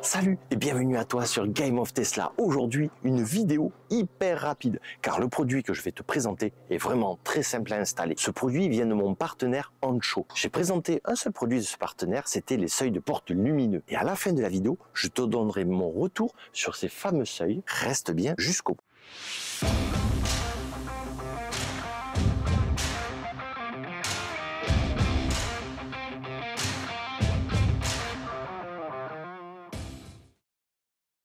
Salut et bienvenue à toi sur Game of Tesla. Aujourd'hui, une vidéo hyper rapide car le produit que je vais te présenter est vraiment très simple à installer. Ce produit vient de mon partenaire Ancho. J'ai présenté un seul produit de ce partenaire, c'était les seuils de porte lumineux. Et à la fin de la vidéo, je te donnerai mon retour sur ces fameux seuils. Reste bien jusqu'au bout.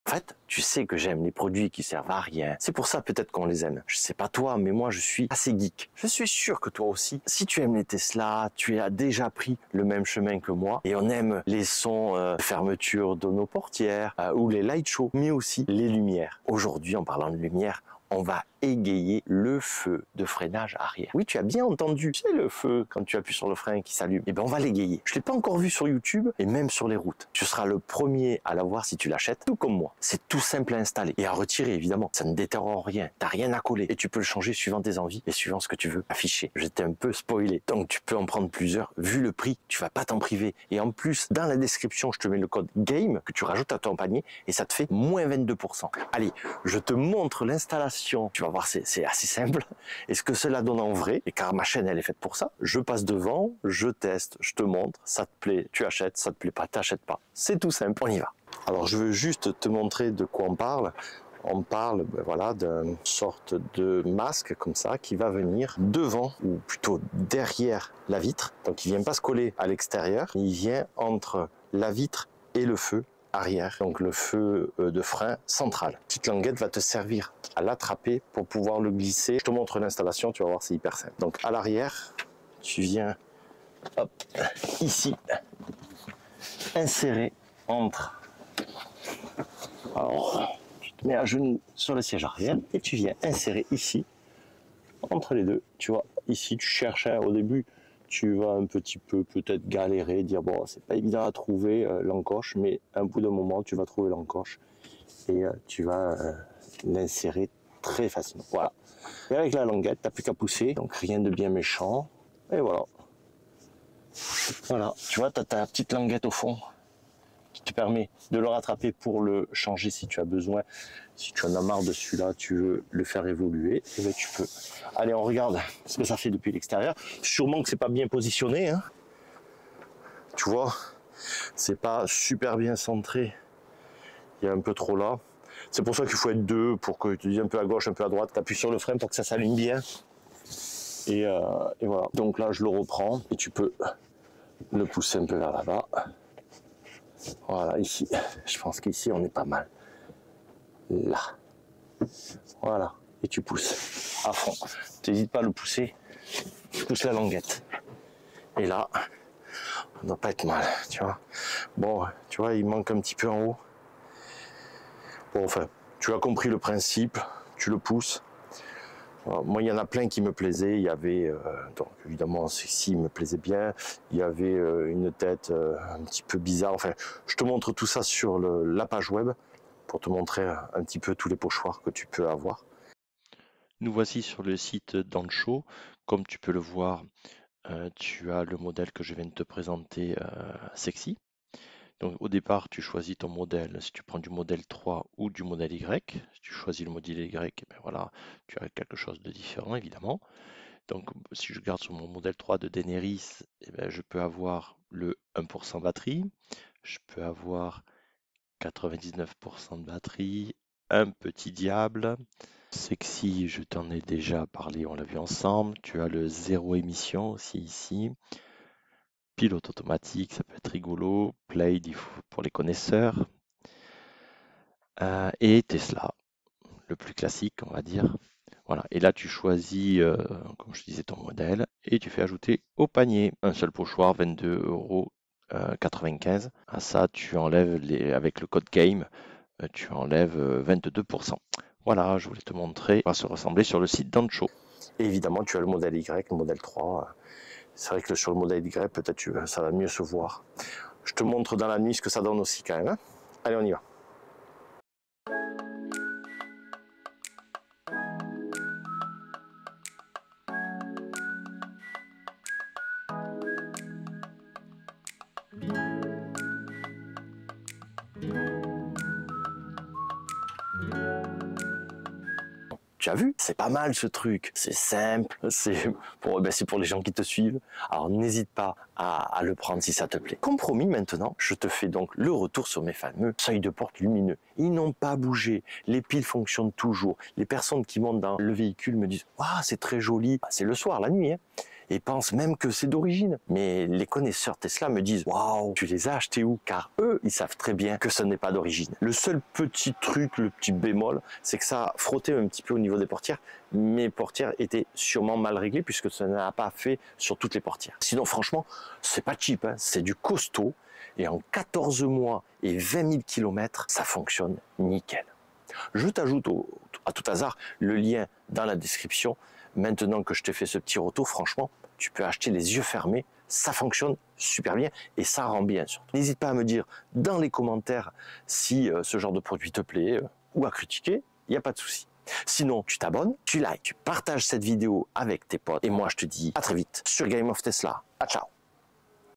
En fait, tu sais que j'aime les produits qui servent à rien. C'est pour ça peut-être qu'on les aime. Je sais pas toi, mais moi je suis assez geek. Je suis sûr que toi aussi, si tu aimes les Tesla, tu as déjà pris le même chemin que moi. Et on aime les sons de fermeture de nos portières ou les light shows, mais aussi les lumières. Aujourd'hui, en parlant de lumière, on va égayer le feu de freinage arrière. Oui, tu as bien entendu, c'est le feu quand tu appuies sur le frein qui s'allume. Et bien, on va l'égayer. Je l'ai pas encore vu sur YouTube et même sur les routes. Tu seras le premier à l'avoir si tu l'achètes, tout comme moi. C'est tout simple à installer et à retirer, évidemment. Ça ne détériore rien. T'as rien à coller et tu peux le changer suivant tes envies et suivant ce que tu veux afficher. J'étais un peu spoilé, donc tu peux en prendre plusieurs. Vu le prix, tu vas pas t'en priver. Et en plus, dans la description, je te mets le code GAME que tu rajoutes à ton panier et ça te fait moins 22%. Allez, je te montre l'installation. Tu vas voir, c'est assez simple. Et ce que cela donne en vrai, et car ma chaîne elle est faite pour ça, je passe devant, je teste, je te montre, ça te plaît, tu achètes, ça te plaît pas, t'achètes pas. C'est tout simple, on y va. Alors je veux juste te montrer de quoi on parle. On parle voilà, d'une sorte de masque comme ça qui va venir devant ou plutôt derrière la vitre. Donc il vient pas se coller à l'extérieur, il vient entre la vitre et le feu arrière, donc le feu de frein central. Petite languette va te servir à l'attraper pour pouvoir le glisser. Je te montre l'installation, tu vas voir, c'est hyper simple. Donc à l'arrière, tu viens hop, ici, insérer entre. Alors, tu te mets à genoux sur le siège arrière et tu viens insérer ici, entre les deux. Tu vois, ici tu cherches au début, tu vas un petit peu peut-être galérer, dire bon, c'est pas évident à trouver l'encoche, mais à un bout d'un moment, tu vas trouver l'encoche et tu vas l'insérer très facilement. Voilà. Et avec la languette, tu n'as plus qu'à pousser, donc rien de bien méchant. Et voilà. Voilà, tu vois, tu as ta petite languette au fond qui te permet de le rattraper pour le changer si tu as besoin. Si tu en as marre de celui-là, tu veux le faire évoluer, et bien tu peux. Allez, on regarde ce que ça fait depuis l'extérieur. Sûrement que c'est pas bien positionné, hein. Tu vois, c'est pas super bien centré. Il y a un peu trop là. C'est pour ça qu'il faut être deux, pour que tu dis un peu à gauche, un peu à droite, tu appuies sur le frein pour que ça s'aligne bien. Et voilà. Donc là, je le reprends et tu peux le pousser un peu vers là-bas. Voilà, ici. Je pense qu'ici, on est pas mal. Là. Voilà. Et tu pousses à fond. N'hésite pas à le pousser. Tu pousses la languette. Et là, on ne doit pas être mal, tu vois. Bon, tu vois, il manque un petit peu en haut. Bon, enfin, tu as compris le principe. Tu le pousses. Alors, moi, il y en a plein qui me plaisaient. Il y avait, donc évidemment, ceci me plaisait bien. Il y avait une tête un petit peu bizarre. Enfin, je te montre tout ça sur la page web pour te montrer un petit peu tous les pochoirs que tu peux avoir. Nous voici sur le site d'Ancho. Comme tu peux le voir, tu as le modèle que je viens de te présenter, Sexy. Donc au départ, tu choisis ton modèle, si tu prends du modèle 3 ou du modèle Y. Si tu choisis le modèle Y, ben voilà, tu as quelque chose de différent évidemment. Donc si je regarde sur mon modèle 3 de Daenerys, eh ben, je peux avoir le 1% batterie, je peux avoir 99% de batterie, un petit diable. Sexy, je t'en ai déjà parlé, on l'a vu ensemble. Tu as le zéro émission aussi ici. Pilote automatique, ça peut être rigolo. Play pour les connaisseurs. Et Tesla, le plus classique, on va dire. Voilà. Et là, tu choisis, comme je disais, ton modèle et tu fais ajouter au panier. Un seul pochoir, 22,95 €. À ça, tu enlèves avec le code GAME, tu enlèves 22%. Voilà, je voulais te montrer à se ressembler sur le site d'Ancho. Et évidemment, tu as le modèle Y, le modèle 3. C'est vrai que sur le modèle Y, peut-être ça va mieux se voir. Je te montre dans la nuit ce que ça donne aussi quand même, hein. Allez, on y va. Tu as vu? C'est pas mal ce truc. C'est simple. C'est pour les gens qui te suivent. Alors n'hésite pas à le prendre si ça te plaît. Compromis maintenant, je te fais donc le retour sur mes fameux seuils de porte lumineux. Ils n'ont pas bougé. Les piles fonctionnent toujours. Les personnes qui montent dans le véhicule me disent « Waouh, c'est très joli. » C'est le soir, la nuit, hein. Et pensent même que c'est d'origine. Mais les connaisseurs Tesla me disent « Waouh, tu les as achetés où ?» Car eux, ils savent très bien que ce n'est pas d'origine. Le seul petit truc, le petit bémol, c'est que ça a frotté un petit peu au niveau des portières. Mes portières étaient sûrement mal réglées puisque ça n'a pas fait sur toutes les portières. Sinon, franchement, c'est pas cheap, hein, c'est du costaud. Et en 14 mois et 20 000 km, ça fonctionne nickel. Je t'ajoute à tout hasard le lien dans la description. Maintenant que je t'ai fait ce petit retour, franchement, tu peux acheter les yeux fermés. Ça fonctionne super bien et ça rend bien surtout. N'hésite pas à me dire dans les commentaires si ce genre de produit te plaît ou à critiquer, il n'y a pas de souci. Sinon, tu t'abonnes, tu likes, tu partages cette vidéo avec tes potes et moi je te dis à très vite sur Game of Tesla. À ciao.